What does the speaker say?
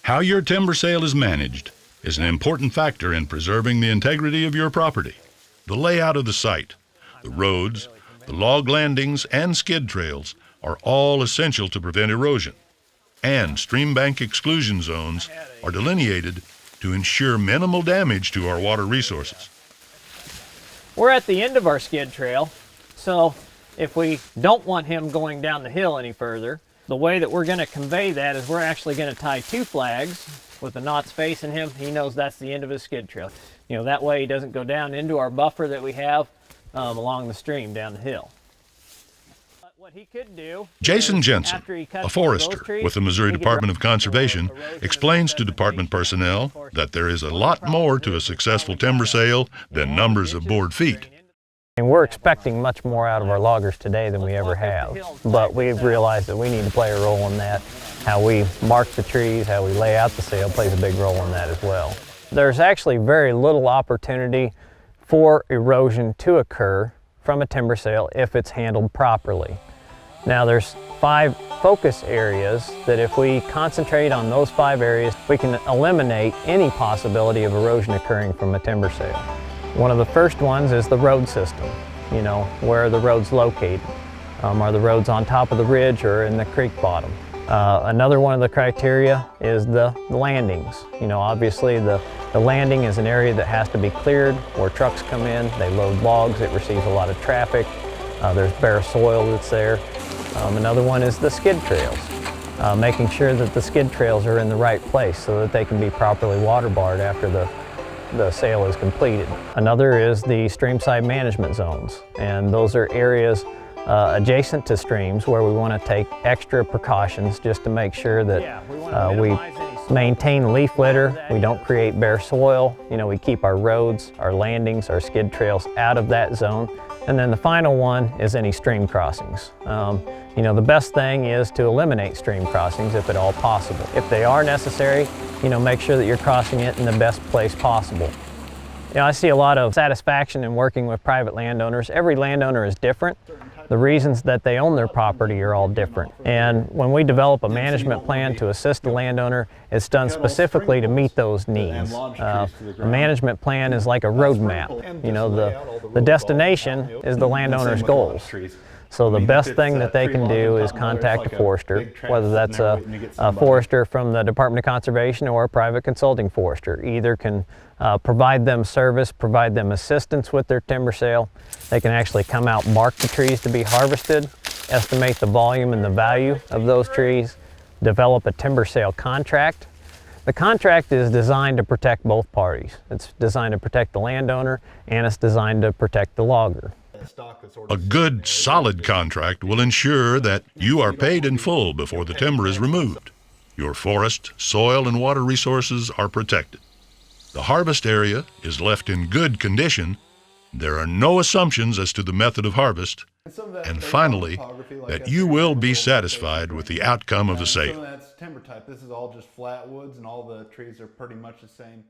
How your timber sale is managed is an important factor in preserving the integrity of your property. The layout of the site, the roads, the log landings, and skid trails are all essential to prevent erosion. And stream bank exclusion zones are delineated to ensure minimal damage to our water resources. We're at the end of our skid trail, so if we don't want him going down the hill any further, the way that we're going to convey that is we're actually going to tie 2 flags with the knots facing him. He knows that's the end of his skid trail. You know, that way he doesn't go down into our buffer that we have along the stream down the hill. What he could do, Jason Jensen, a forester with the Missouri Department of Conservation, explains to department personnel that there is a lot more to a successful timber sale than numbers of board feet. And we're expecting much more out of our loggers today than we ever have. But we've realized that we need to play a role in that. How we mark the trees, how we lay out the sale plays a big role in that as well. There's actually very little opportunity for erosion to occur from a timber sale if it's handled properly. Now there's 5 focus areas that if we concentrate on those 5 areas, we can eliminate any possibility of erosion occurring from a timber sale. One of the first ones is the road system. You know, where are the roads located? Are the roads on top of the ridge or in the creek bottom? Another one of the criteria is the landings. You know, obviously the landing is an area that has to be cleared where trucks come in, they load logs, it receives a lot of traffic. There's bare soil that's there. Another one is the skid trails. Making sure that the skid trails are in the right place so that they can be properly water barred after the sale is completed. Another is the streamside management zones, and those are areas adjacent to streams where we want to take extra precautions just to make sure that we maintain leaf litter, we don't create bare soil, you know, we keep our roads, our landings, our skid trails out of that zone. And then the final one is any stream crossings. You know, the best thing is to eliminate stream crossings if at all possible. If they are necessary, you know, make sure that you're crossing it in the best place possible. You know, I see a lot of satisfaction in working with private landowners. Every landowner is different. The reasons that they own their property are all different. And when we develop a management plan to assist the landowner, it's done specifically to meet those needs. A management plan is like a roadmap. You know, the destination is the landowner's goals. So the best thing that they can do is contact a forester, whether that's a forester from the Department of Conservation or a private consulting forester. Either can provide them service, provide them assistance with their timber sale. They can actually come out, mark the trees to be harvested, estimate the volume and the value of those trees, develop a timber sale contract. The contract is designed to protect both parties. It's designed to protect the landowner, and it's designed to protect the logger. A good, solid contract will ensure that you are paid in full before the timber is removed. Your forest, soil, and water resources are protected. The harvest area is left in good condition. There are no assumptions as to the method of harvest. And finally, that you will be satisfied with the outcome of the sale. Some of that's timber type. This is all just flat woods, and all the trees are pretty much the same.